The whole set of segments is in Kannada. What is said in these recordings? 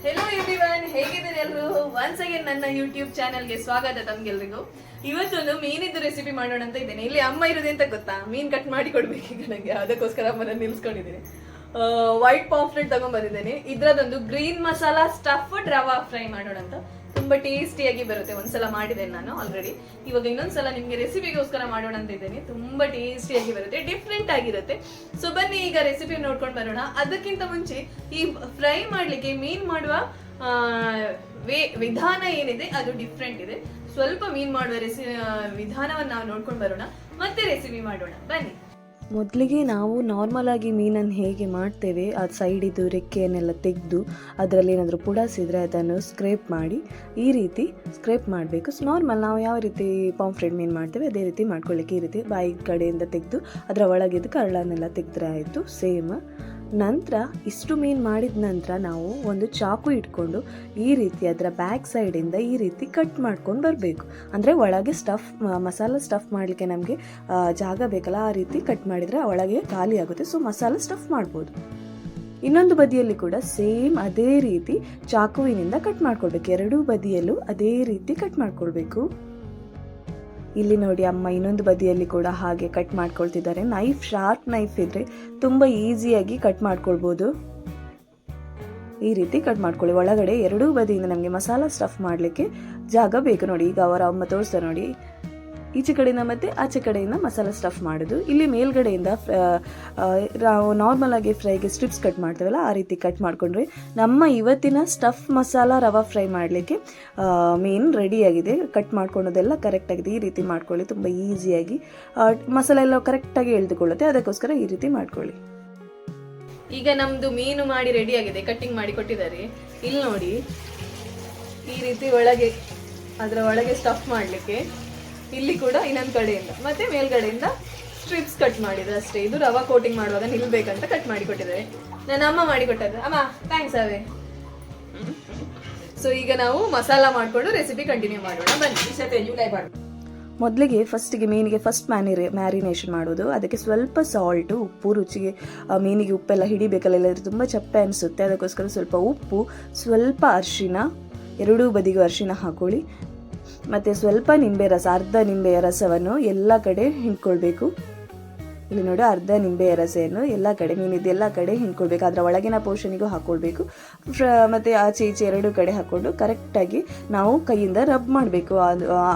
ಹೆಲೋ ಎವ್ರಿವನ್, ಹೇಗಿದ್ದೀರಿ ಎಲ್ಲರೂ? ಒನ್ಸ್ ಅಗೇನ್ ನನ್ನ ಯೂಟ್ಯೂಬ್ ಚಾನೆಲ್ಗೆ ಸ್ವಾಗತ ತಮ್ಗೆಲ್ರಿಗೂ. ಇವತ್ತೊಂದು ಮೀನಿದ್ದು ರೆಸಿಪಿ ಮಾಡೋಣ ಅಂತ ಇದ್ದೇನೆ. ಇಲ್ಲಿ ಅಮ್ಮ ಇರೋದು ಅಂತ ಗೊತ್ತಾ, ಮೀನ್ ಕಟ್ ಮಾಡಿ ಕೊಡ್ಬೇಕು ಈಗ ನನಗೆ. ಅದಕ್ಕೋಸ್ಕರ ಅಮ್ಮನ ನಿಲ್ಸ್ಕೊಂಡಿದ್ದೀನಿ. White pomfret ತಗೊಂಡ್ಬಂದಿದ್ದೇನೆ. ಇದ್ರದೊಂದು green masala stuffed ರವಾ ಫ್ರೈ ಮಾಡೋಣ ಅಂತ. ತುಂಬಾ ಟೇಸ್ಟಿಯಾಗಿ ಬರುತ್ತೆ. ಒಂದ್ಸಲ ಮಾಡಿದ್ದೇನೆ ನಾನು ಆಲ್ರೆಡಿ. ಇವಾಗ ಇನ್ನೊಂದ್ಸಲ ನಿಮ್ಗೆ ರೆಸಿಪಿಗೋಸ್ಕರ ಮಾಡೋಣ ಅಂತ ಇದ್ದೇನೆ. ತುಂಬಾ ಟೇಸ್ಟಿಯಾಗಿ ಬರುತ್ತೆ, ಡಿಫ್ರೆಂಟ್ ಆಗಿರುತ್ತೆ. ಸೊ ಬನ್ನಿ ಈಗ ರೆಸಿಪಿ ನೋಡ್ಕೊಂಡು ಬರೋಣ. ಅದಕ್ಕಿಂತ ಮುಂಚೆ ಈ ಫ್ರೈ ಮಾಡ್ಲಿಕ್ಕೆ ಮೀನ್ ಮಾಡುವ ವಿಧಾನ ಏನಿದೆ ಅದು ಡಿಫ್ರೆಂಟ್ ಇದೆ. ಸ್ವಲ್ಪ ಮೀನ್ ಮಾಡುವ ವಿಧಾನವನ್ನು ನಾವು ನೋಡ್ಕೊಂಡು ಬರೋಣ, ಮತ್ತೆ ರೆಸಿಪಿ ಮಾಡೋಣ ಬನ್ನಿ. ಮೊದಲಿಗೆ ನಾವು ನಾರ್ಮಲ್ ಆಗಿ ಮೀನನ್ನು ಹೇಗೆ ಮಾಡ್ತೇವೆ, ಅದು ಸೈಡಿದ್ದು ರೆಕ್ಕೆಯನ್ನೆಲ್ಲ ತೆಗೆದು ಅದರಲ್ಲಿ ಏನಾದರೂ ಪುಡಾಸಿದ್ರೆ ಅದನ್ನು ಸ್ಕ್ರೇಪ್ ಮಾಡಿ ಈ ರೀತಿ ಸ್ಕ್ರೇಪ್ ಮಾಡಬೇಕು. ನಾರ್ಮಲ್ ನಾವು ಯಾವ ರೀತಿ ಪಾಂಫ್ರೆಟ್ ಮೀನು ಮಾಡ್ತೇವೆ ಅದೇ ರೀತಿ ಮಾಡ್ಕೊಳ್ಳಿಕ್ಕೆ ಈ ರೀತಿ ಬಾಯಿ ಕಡೆಯಿಂದ ತೆಗೆದು ಅದರ ಒಳಗಿದ್ದು ಕರಳನ್ನೆಲ್ಲ ತೆಗೆದ್ರೆ ಆಯಿತು. ಸೇಮ್. ನಂತರ ಇಷ್ಟು ಮೀನು ಮಾಡಿದ ನಂತರ ನಾವು ಒಂದು ಚಾಕು ಇಟ್ಕೊಂಡು ಈ ರೀತಿ ಅದರ ಬ್ಯಾಕ್ ಸೈಡಿಂದ ಈ ರೀತಿ ಕಟ್ ಮಾಡ್ಕೊಂಡು ಬರಬೇಕು. ಅಂದರೆ ಒಳಗೆ ಮಸಾಲ ಸ್ಟಫ್ ಮಾಡಲಿಕ್ಕೆ ನಮಗೆ ಜಾಗ ಬೇಕಲ್ಲ, ಆ ರೀತಿ ಕಟ್ ಮಾಡಿದರೆ ಒಳಗೆ ಖಾಲಿ ಆಗುತ್ತೆ. ಸೊ ಮಸಾಲ ಸ್ಟಫ್ ಮಾಡ್ಬೋದು. ಇನ್ನೊಂದು ಬದಿಯಲ್ಲಿ ಕೂಡ ಸೇಮ್ ಅದೇ ರೀತಿ ಚಾಕುವಿನಿಂದ ಕಟ್ ಮಾಡ್ಕೊಳ್ಬೇಕು. ಎರಡೂ ಬದಿಯಲ್ಲೂ ಅದೇ ರೀತಿ ಕಟ್ ಮಾಡ್ಕೊಳ್ಬೇಕು. ಇಲ್ಲಿ ನೋಡಿ ಅಮ್ಮ ಇನ್ನೊಂದು ಬದಿಯಲ್ಲಿ ಕೂಡ ಹಾಗೆ ಕಟ್ ಮಾಡ್ಕೊಳ್ತಿದ್ದಾರೆ. ಶಾರ್ಪ್ ನೈಫ್ ಇದ್ರೆ ತುಂಬ ಈಸಿಯಾಗಿ ಕಟ್ ಮಾಡ್ಕೊಳ್ಬೋದು. ಈ ರೀತಿ ಕಟ್ ಮಾಡ್ಕೊಳ್ಳಿ. ಒಳಗಡೆ ಎರಡೂ ಬದಿಯಿಂದ ನಮಗೆ ಮಸಾಲ ಸ್ಟಫ್ ಮಾಡಲಿಕ್ಕೆ ಜಾಗ ಬೇಕು. ನೋಡಿ ಈಗ ಅವರ ಅಮ್ಮ ತೋರಿಸ್ತಾರೆ ನೋಡಿ, ಈಚೆ ಕಡೆಯಿಂದ ಮತ್ತು ಆಚೆ ಕಡೆಯಿಂದ ಮಸಾಲ ಸ್ಟಫ್ ಮಾಡೋದು. ಇಲ್ಲಿ ಮೇಲ್ಗಡೆಯಿಂದ ನಾವು ನಾರ್ಮಲ್ ಆಗಿ ಫ್ರೈಗೆ ಸ್ಟ್ರಿಪ್ಸ್ ಕಟ್ ಮಾಡ್ತೇವಲ್ಲ ಆ ರೀತಿ ಕಟ್ ಮಾಡಿಕೊಂಡ್ರೆ ನಮ್ಮ ಇವತ್ತಿನ ಸ್ಟಫ್ ಮಸಾಲ ರವಾ ಫ್ರೈ ಮಾಡಲಿಕ್ಕೆ ಮೀನು ರೆಡಿಯಾಗಿದೆ. ಕಟ್ ಮಾಡ್ಕೊಳೋದೆಲ್ಲ ಕರೆಕ್ಟಾಗಿದೆ. ಈ ರೀತಿ ಮಾಡ್ಕೊಳ್ಳಿ, ತುಂಬ ಈಸಿಯಾಗಿ ಮಸಾಲೆ ಎಲ್ಲ ಕರೆಕ್ಟಾಗಿ ಎಳೆದುಕೊಳ್ಳುತ್ತೆ. ಅದಕ್ಕೋಸ್ಕರ ಈ ರೀತಿ ಮಾಡ್ಕೊಳ್ಳಿ. ಈಗ ನಮ್ದು ಮೀನು ಮಾಡಿ ರೆಡಿ ಆಗಿದೆ, ಕಟ್ಟಿಂಗ್ ಮಾಡಿ ಕೊಟ್ಟಿದ್ದಾರೆ. ಇಲ್ಲಿ ನೋಡಿ ಈ ರೀತಿ ಒಳಗೆ ಅದರ ಒಳಗೆ ಸ್ಟಫ್ ಮಾಡಲಿಕ್ಕೆ ಇಲ್ಲಿ ಕೂಡ ಇನ್ನೊಂದು ಕಡೆಯಿಂದ ಮತ್ತೆ ಮೇಲ್ಗಡೆಯಿಂದ ಸ್ಟ್ರಿಪ್ಸ್ ಕಟ್ ಮಾಡಿದ್ರೆ ಅಷ್ಟೇ. ಇದು ರವಾ ಕೋಟಿಂಗ್ ಮಾಡುವಾಗ ನಿಲ್ಬೇಕಂತ ಕಟ್ ಮಾಡಿ ಕೊಟ್ಟಿದ್ದಾರೆ. ನನ್ನ ಅಮ್ಮ ಮಾಡಿ ಕೊಟ್ಟದ್ದು. ಅಮ್ಮ ಥ್ಯಾಂಕ್ಸ್ ಅವೇ. ಸೊ ಈಗ ನಾವು ಮಸಾಲ ಮಾಡಿಕೊಂಡು ರೆಸಿಪಿ ಕಂಟಿನ್ಯೂ ಮಾಡೋಣ ಬನ್ನಿ. ಮೊದಲಿಗೆ ಮೀನಿಗೆ ಫಸ್ಟ್ ಮ್ಯಾರಿನೇಷನ್ ಮಾಡೋದು. ಅದಕ್ಕೆ ಸ್ವಲ್ಪ ಸಾಲ್ಟು, ಉಪ್ಪು, ರುಚಿಗೆ ಮೀನಿಗೆ ಉಪ್ಪೆಲ್ಲ ಹಿಡಿಬೇಕಲ್ಲ, ಇಲ್ಲದ್ರೆ ತುಂಬ ಚಪ್ಪೆ ಅನಿಸುತ್ತೆ. ಅದಕ್ಕೋಸ್ಕರ ಸ್ವಲ್ಪ ಉಪ್ಪು, ಸ್ವಲ್ಪ ಅರಿಶಿನ, ಎರಡೂ ಬದಿಗೂ ಅರಿಶಿನ ಹಾಕೊಳ್ಳಿ. ಮತ್ತು ಸ್ವಲ್ಪ ನಿಂಬೆ ರಸ, ಅರ್ಧ ನಿಂಬೆಯ ರಸವನ್ನು ಎಲ್ಲ ಕಡೆ ಹಿಂಡ್ಕೊಳ್ಬೇಕು. ಇಲ್ಲಿ ನೋಡಿ ಅರ್ಧ ನಿಂಬೆಯ ರಸವನ್ನು ಎಲ್ಲ ಕಡೆ ಮೀನಿದ್ದೆಲ್ಲ ಕಡೆ ಹಿಂಡ್ಕೊಳ್ಬೇಕು. ಅದರ ಒಳಗಿನ ಪೋರ್ಷನಿಗೂ ಹಾಕ್ಕೊಳ್ಬೇಕು. ಮತ್ತು ಆಚೆ ಈಚೆ ಎರಡೂ ಕಡೆ ಹಾಕ್ಕೊಂಡು ಕರೆಕ್ಟಾಗಿ ನಾವು ಕೈಯಿಂದ ರಬ್ ಮಾಡಬೇಕು.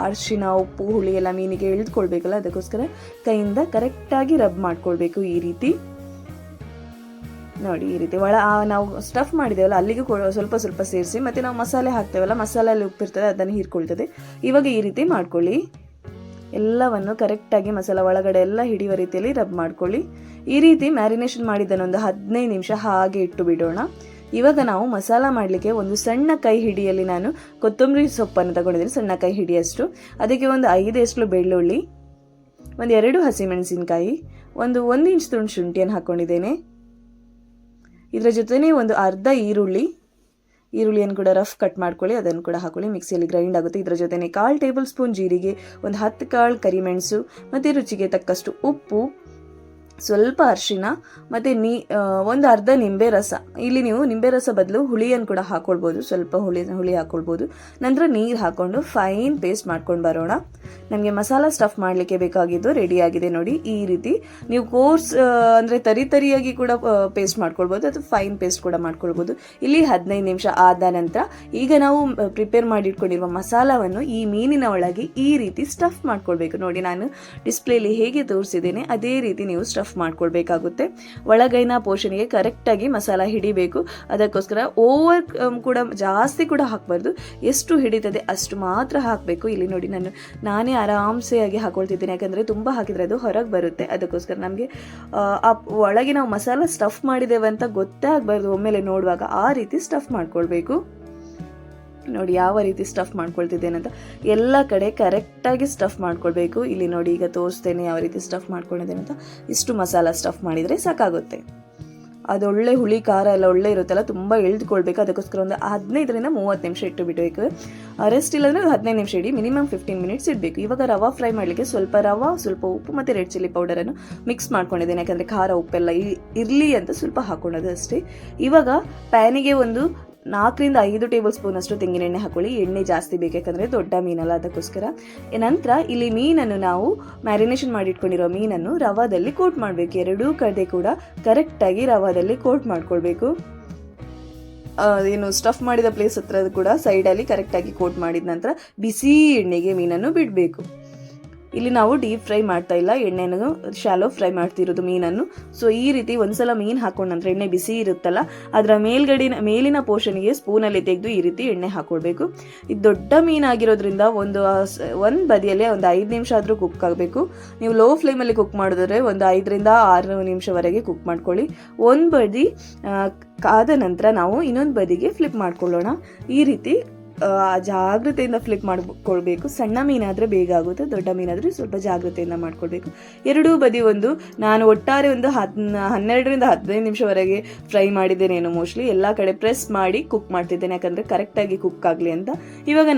ಅರಿಶಿನ, ಉಪ್ಪು, ಹುಳಿ ಎಲ್ಲ ಮೀನಿಗೆ ಇಳಿದುಕೊಳ್ಬೇಕಲ್ಲ, ಅದಕ್ಕೋಸ್ಕರ ಕೈಯಿಂದ ಕರೆಕ್ಟಾಗಿ ರಬ್ ಮಾಡ್ಕೊಳ್ಬೇಕು. ಈ ರೀತಿ ನೋಡಿ, ಈ ರೀತಿ ನಾವು ಸ್ಟಫ್ ಮಾಡಿದ್ದೇವಲ್ಲ ಅಲ್ಲಿಗೂ ಸ್ವಲ್ಪ ಸ್ವಲ್ಪ ಸೇರಿಸಿ, ಮತ್ತು ನಾವು ಮಸಾಲೆ ಹಾಕ್ತೇವಲ್ಲ, ಮಸಾಲೆಯಲ್ಲಿ ಉಪ್ಪಿರ್ತದೆ ಅದನ್ನು ಹೀರ್ಕೊಳ್ತದೆ. ಇವಾಗ ಈ ರೀತಿ ಮಾಡ್ಕೊಳ್ಳಿ. ಎಲ್ಲವನ್ನು ಕರೆಕ್ಟಾಗಿ ಮಸಾಲ ಒಳಗಡೆ ಎಲ್ಲ ಹಿಡಿಯುವ ರೀತಿಯಲ್ಲಿ ರಬ್ ಮಾಡ್ಕೊಳ್ಳಿ. ಈ ರೀತಿ ಮ್ಯಾರಿನೇಷನ್ ಮಾಡಿದ್ದನ್ನು ಒಂದು 15 ನಿಮಿಷ ಹಾಗೆ ಇಟ್ಟು ಬಿಡೋಣ. ಇವಾಗ ನಾವು ಮಸಾಲ ಮಾಡಲಿಕ್ಕೆ ಒಂದು ಸಣ್ಣ ಕೈ ಹಿಡಿಯಲ್ಲಿ ನಾನು ಕೊತ್ತಂಬರಿ ಸೊಪ್ಪನ್ನು ತಗೊಂಡಿದ್ದೀನಿ, ಸಣ್ಣ ಕೈ ಹಿಡಿಯಷ್ಟು. ಅದಕ್ಕೆ ಒಂದು 5 ಎಸ್ಳು ಬೆಳ್ಳುಳ್ಳಿ, ಒಂದು 2 ಹಸಿಮೆಣಸಿನಕಾಯಿ, ಒಂದು 1 ಇಂಚ್ ತುಂಡು ಶುಂಠಿಯನ್ನು ಹಾಕ್ಕೊಂಡಿದ್ದೇನೆ. ಇದರ ಜೊತೆನೇ ಒಂದು ಅರ್ಧ ಈರುಳ್ಳಿಯನ್ನು ಕೂಡ ರಫ್ ಕಟ್ ಮಾಡ್ಕೊಳ್ಳಿ, ಅದನ್ನು ಕೂಡ ಹಾಕೊಳ್ಳಿ. ಮಿಕ್ಸಿಯಲ್ಲಿ ಗ್ರೈಂಡ್ ಆಗುತ್ತೆ. ಇದರ ಜೊತೆನೇ 1/4 ಟೇಬಲ್ ಸ್ಪೂನ್ ಜೀರಿಗೆ, ಒಂದು 10 ಕಾಳು ಕರಿಮೆಣಸು, ಮತ್ತು ರುಚಿಗೆ ತಕ್ಕಷ್ಟು ಉಪ್ಪು, ಸ್ವಲ್ಪ ಅರಿಶಿನ, ಮತ್ತು ಒಂದು ಅರ್ಧ ನಿಂಬೆ ರಸ. ಇಲ್ಲಿ ನೀವು ನಿಂಬೆ ರಸ ಬದಲು ಹುಳಿಯನ್ನು ಕೂಡ ಹಾಕ್ಕೊಳ್ಬೋದು, ಸ್ವಲ್ಪ ಹುಳಿ ಹಾಕ್ಕೊಳ್ಬೋದು. ನಂತರ ನೀರು ಹಾಕ್ಕೊಂಡು ಫೈನ್ ಪೇಸ್ಟ್ ಮಾಡ್ಕೊಂಡು ಬರೋಣ. ನಮಗೆ ಮಸಾಲ ಸ್ಟಫ್ ಮಾಡಲಿಕ್ಕೆ ಬೇಕಾಗಿದ್ದು ರೆಡಿಯಾಗಿದೆ ನೋಡಿ. ಈ ರೀತಿ ನೀವು ಅಂದರೆ ತರಿಯಾಗಿ ಕೂಡ ಪೇಸ್ಟ್ ಮಾಡ್ಕೊಳ್ಬೋದು, ಅಥವಾ ಫೈನ್ ಪೇಸ್ಟ್ ಕೂಡ ಮಾಡ್ಕೊಳ್ಬೋದು. ಇಲ್ಲಿ 15 ನಿಮಿಷ ಆದ ನಂತರ ಈಗ ನಾವು ಪ್ರಿಪೇರ್ ಮಾಡಿಟ್ಕೊಂಡಿರುವ ಮಸಾಲವನ್ನು ಈ ಮೀನಿನ ಒಳಗೆ ಈ ರೀತಿ ಸ್ಟಫ್ ಮಾಡ್ಕೊಳ್ಬೇಕು. ನೋಡಿ, ನಾನು ಡಿಸ್ಪ್ಲೇಲಿ ಹೇಗೆ ತೋರಿಸಿದ್ದೇನೆ ಅದೇ ರೀತಿ ನೀವು ಸ್ಟಫ್ ಮಾಡ್ಕೊಳ್ಬೇಕಾಗುತ್ತೆ. ಒಳಗೈನ ಪೋರ್ಷನ್ಗೆ ಕರೆಕ್ಟಾಗಿ ಮಸಾಲ ಹಿಡಿಬೇಕು. ಅದಕ್ಕೋಸ್ಕರ ಓವರ್ ಕೂಡ ಜಾಸ್ತಿ ಕೂಡ ಹಾಕಬಾರ್ದು, ಎಷ್ಟು ಹಿಡಿತದೆ ಅಷ್ಟು ಮಾತ್ರ ಹಾಕಬೇಕು. ಇಲ್ಲಿ ನೋಡಿ ನಾನೇ ಆರಾಮ್ಸೆಯಾಗಿ ಹಾಕೊಳ್ತಿದ್ದೀನಿ, ಯಾಕಂದರೆ ತುಂಬ ಹಾಕಿದರೆ ಅದು ಹೊರಗೆ ಬರುತ್ತೆ. ಅದಕ್ಕೋಸ್ಕರ ನಮಗೆ ಒಳಗೆ ನಾವು ಮಸಾಲ ಸ್ಟಫ್ ಮಾಡಿದ್ದೇವೆ ಅಂತ ಗೊತ್ತೇ ಆಗಬಾರ್ದು ಒಮ್ಮೆಲೆ ನೋಡುವಾಗ. ಆ ರೀತಿ ಸ್ಟಫ್ ಮಾಡ್ಕೊಳ್ಬೇಕು. ನೋಡಿ ಯಾವ ರೀತಿ ಸ್ಟಫ್ ಮಾಡ್ಕೊಳ್ತಿದ್ದೇನೆ ಅಂತ. ಎಲ್ಲ ಕಡೆ ಕರೆಕ್ಟಾಗಿ ಸ್ಟಫ್ ಮಾಡ್ಕೊಳ್ಬೇಕು. ಇಲ್ಲಿ ನೋಡಿ ಈಗ ತೋರಿಸ್ತೇನೆ ಯಾವ ರೀತಿ ಸ್ಟಫ್ ಮಾಡ್ಕೊಂಡಿದ್ದೇನೆ ಅಂತ. ಇಷ್ಟು ಮಸಾಲ ಸ್ಟಫ್ ಮಾಡಿದರೆ ಸಾಕಾಗುತ್ತೆ. ಅದು ಒಳ್ಳೆ ಹುಳಿ ಖಾರ ಎಲ್ಲ ಒಳ್ಳೆ ಇರುತ್ತಲ್ಲ, ತುಂಬ ಎಳೆದುಕೊಳ್ಬೇಕು. ಅದಕ್ಕೋಸ್ಕರ ಒಂದು 15ರಿಂದ 30 ನಿಮಿಷ ಇಟ್ಟು ಬಿಡಬೇಕು. ರೆಸ್ಟ್ ಇಲ್ಲಾಂದರೆ 15 ನಿಮಿಷ ಇಡಿ, ಮಿನಿಮಮ್ 15 ಮಿನಿಟ್ಸ್ ಇಡಬೇಕು. ಇವಾಗ ರವಾ ಫ್ರೈ ಮಾಡಲಿಕ್ಕೆ ಸ್ವಲ್ಪ ರವಾ, ಸ್ವಲ್ಪ ಉಪ್ಪು ಮತ್ತು ರೆಡ್ ಚಿಲ್ಲಿ ಪೌಡರನ್ನು ಮಿಕ್ಸ್ ಮಾಡ್ಕೊಂಡಿದ್ದೇನೆ. ಯಾಕಂದರೆ ಖಾರ ಉಪ್ಪೆಲ್ಲ ಇರಲಿ ಅಂತ ಸ್ವಲ್ಪ ಹಾಕ್ಕೊಳ್ಳೋದು ಅಷ್ಟೇ. ಇವಾಗ ಪ್ಯಾನಿಗೆ ಒಂದು 4ರಿಂದ 5 ಟೇಬಲ್ ಸ್ಪೂನ್ ಅಷ್ಟು ತೆಂಗಿನ ಎಣ್ಣೆ ಹಾಕೊಳ್ಳಿ. ಎಣ್ಣೆ ಜಾಸ್ತಿ ಬೇಕಂದ್ರೆ ದೊಡ್ಡ ಮೀನಲ್ಲ, ಅದಕ್ಕೋಸ್ಕರ. ನಂತರ ಇಲ್ಲಿ ಮೀನನ್ನು ನಾವು ಮ್ಯಾರಿನೇಷನ್ ಮಾಡಿ ಇಟ್ಕೊಂಡಿರೋ ಮೀನನ್ನು ರವಾದಲ್ಲಿ ಕೋಟ್ ಮಾಡಬೇಕು. ಎರಡೂ ಕಡೆ ಕೂಡ ಕರೆಕ್ಟಾಗಿ ರವಾದಲ್ಲಿ ಕೋಟ್ ಮಾಡ್ಕೊಳ್ಬೇಕು. ಏನು ಸ್ಟಫ್ ಮಾಡಿದ ಪ್ಲೇಸ್ ಹತ್ರ ಕೂಡ ಸೈಡಲ್ಲಿ ಕರೆಕ್ಟಾಗಿ ಕೋಟ್ ಮಾಡಿದ ನಂತರ ಬಿಸಿ ಎಣ್ಣೆಗೆ ಮೀನನ್ನು ಬಿಡಬೇಕು. ಇಲ್ಲಿ ನಾವು ಡೀಪ್ ಫ್ರೈ ಮಾಡ್ತಾ ಇಲ್ಲ, ಎಣ್ಣೆಯನ್ನು ಶಾಲೋ ಫ್ರೈ ಮಾಡ್ತಿರೋದು ಮೀನನ್ನು. ಸೊ ಈ ರೀತಿ ಒಂದ್ಸಲ ಮೀನು ಹಾಕೊಂಡ ನಂತರ ಎಣ್ಣೆ ಬಿಸಿ ಇರುತ್ತಲ್ಲ, ಅದರ ಮೇಲಿನ ಪೋರ್ಷನ್ಗೆ ಸ್ಪೂನಲ್ಲಿ ತೆಗೆದು ಈ ರೀತಿ ಎಣ್ಣೆ ಹಾಕೊಳ್ಬೇಕು. ಇದು ದೊಡ್ಡ ಮೀನಾಗಿರೋದ್ರಿಂದ ಒಂದು ಬದಿಯಲ್ಲೇ ಒಂದು 5 ನಿಮಿಷ ಆದರೂ ಕುಕ್ ಆಗಬೇಕು. ನೀವು ಲೋ ಫ್ಲೇಮಲ್ಲಿ ಕುಕ್ ಮಾಡಿದ್ರೆ ಒಂದು 5ರಿಂದ 6 ನಿಮಿಷವರೆಗೆ ಕುಕ್ ಮಾಡ್ಕೊಳ್ಳಿ. ಒಂದು ಬದಿ ಕಾದ ನಂತರ ನಾವು ಇನ್ನೊಂದು ಬದಿಗೆ ಫ್ಲಿಪ್ ಮಾಡ್ಕೊಳ್ಳೋಣ. ಈ ರೀತಿ ಜಾಗ್ರತೆಯಿಂದ ಫ್ಲಿಪ್ ಮಾಡ್ಕೊಳ್ಬೇಕು. ಸಣ್ಣ ಮೀನಾದರೆ ಬೇಗ ಆಗುತ್ತೆ, ದೊಡ್ಡ ಮೀನಾದರೆ ಸ್ವಲ್ಪ ಜಾಗ್ರತೆಯಿಂದ ಮಾಡ್ಕೊಳ್ಬೇಕು. ಎರಡೂ ಬದಿ ನಾನು ಒಟ್ಟಾರೆ ಒಂದು 12ರಿಂದ 15 ನಿಮಿಷವರೆಗೆ ಫ್ರೈ ಮಾಡಿದ್ದೇನೇನು. ಮೋಸ್ಟ್ಲಿ ಎಲ್ಲ ಕಡೆ ಪ್ರೆಸ್ ಮಾಡಿ ಕುಕ್ ಮಾಡ್ತಿದ್ದೇನೆ, ಯಾಕಂದರೆ ಕರೆಕ್ಟಾಗಿ ಕುಕ್ ಆಗಲಿ ಅಂತ. ಇವಾಗ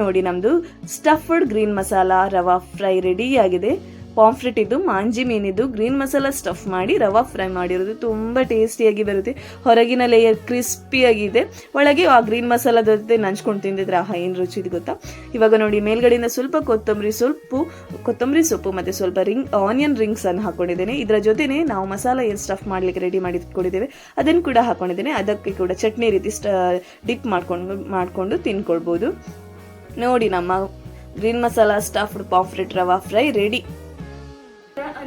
ನೋಡಿ ನಮ್ಮದು ಸ್ಟಫ್ಡ್ ಗ್ರೀನ್ ಮಸಾಲ ರವಾ ಫ್ರೈ ರೆಡಿ ಆಗಿದೆ. ಪಾಂಫ್ರೆಟ್ ಇದು ಮಾಂಜಿ ಮೀನಿದ್ದು ಗ್ರೀನ್ ಮಸಾಲ ಸ್ಟಫ್ ಮಾಡಿ ರವಾ ಫ್ರೈ ಮಾಡಿರೋದು. ತುಂಬ ಟೇಸ್ಟಿಯಾಗಿ ಬರುತ್ತೆ. ಹೊರಗಿನ ಲೇಯರ್ ಕ್ರಿಸ್ಪಿಯಾಗಿದೆ, ಒಳಗೆ ಆ ಗ್ರೀನ್ ಮಸಾಲದ ಜೊತೆ ನಂಚ್ಕೊಂಡು ತಿಂದಿದ್ರೆ ಏನು ರುಚಿ ಇದು ಗೊತ್ತಾ. ಇವಾಗ ನೋಡಿ ಮೇಲ್ಗಡೆಯಿಂದ ಸ್ವಲ್ಪ ಕೊತ್ತಂಬರಿ ಸೊಪ್ಪು ಮತ್ತು ಸ್ವಲ್ಪ ಆನಿಯನ್ ರಿಂಗ್ಸ್ ಅನ್ನು ಹಾಕೊಂಡಿದ್ದೇನೆ. ಇದರ ಜೊತೆನೆ ನಾವು ಮಸಾಲ ಏನು ಸ್ಟಫ್ ಮಾಡಲಿಕ್ಕೆ ರೆಡಿ ಮಾಡಿ ಇಟ್ಕೊಂಡಿದ್ದೇವೆ ಅದನ್ನು ಕೂಡ ಹಾಕೊಂಡಿದ್ದೇನೆ. ಅದಕ್ಕೆ ಕೂಡ ಚಟ್ನಿ ರೀತಿ ಡಿಪ್ ಮಾಡಿಕೊಂಡು ತಿನ್ಕೊಳ್ಬೋದು. ನೋಡಿ ನಮ್ಮ ಗ್ರೀನ್ ಮಸಾಲ ಸ್ಟಫ್ಡ್ ಪಾಂಫ್ರೆಟ್ ರವಾ ಫ್ರೈ ರೆಡಿ.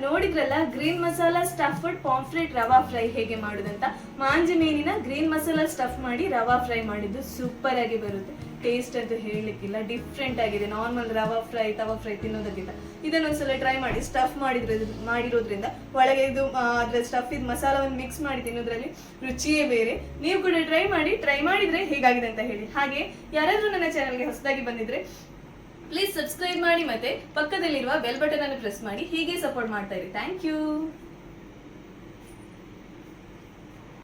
ನೋಡಿದ್ರಲ್ಲ ಗ್ರೀನ್ ಮಸಾಲಾ ಸ್ಟಫ್ಡ್ ಪಾಂಫ್ರೆಟ್ ರವಾ ಫ್ರೈ ಹೇಗೆ ಮಾಡುದಂತ. ಮಾಂಜಿ ಮೀನಿನ ಗ್ರೀನ್ ಮಸಾಲಾ ಸ್ಟಫ್ ಮಾಡಿ ರವಾ ಫ್ರೈ ಮಾಡಿದ್ದು ಸೂಪರ್ ಆಗಿ ಬರುತ್ತೆ. ಟೇಸ್ಟ್ ಅಂತ ಹೇಳಲಿಕ್ಕಿಲ್ಲ, ಡಿಫ್ರೆಂಟ್ ಆಗಿದೆ. ನಾರ್ಮಲ್ ರವಾ ಫ್ರೈ ತವಾ ಫ್ರೈ ತಿನ್ನೋದಕ್ಕಿಂತ ಇದನ್ನೊಂದ್ಸಲ ಟ್ರೈ ಮಾಡಿ. ಸ್ಟಫ್ ಮಾಡಿರೋದ್ರಿಂದ ಒಳಗೆ ಇದು ಅದ್ರ ಸ್ಟಫ್ ಇದು ಮಸಾಲವನ್ನು ಮಿಕ್ಸ್ ಮಾಡಿ ತಿನ್ನೋದ್ರಲ್ಲಿ ರುಚಿಯೇ ಬೇರೆ. ನೀವು ಕೂಡ ಟ್ರೈ ಮಾಡಿದ್ರೆ ಹೇಗಾಗಿದೆ ಅಂತ ಹೇಳಿ. ಹಾಗೆ ಯಾರಾದ್ರೂ ನನ್ನ ಚಾನಲ್ಗೆ ಹೊಸದಾಗಿ ಬಂದಿದ್ರೆ ಪ್ಲೀಸ್ ಸಬ್ಸ್ಕ್ರೈಬ್ ಮಾಡಿ ಮತ್ತೆ ಪಕ್ಕದಲ್ಲಿರುವ ಬೆಲ್ ಬಟನ್ ಅನ್ನು ಪ್ರೆಸ್ ಮಾಡಿ. ಹೀಗೆ ಸಪೋರ್ಟ್ ಮಾಡ್ತಾ ಇರಿ. Thank you.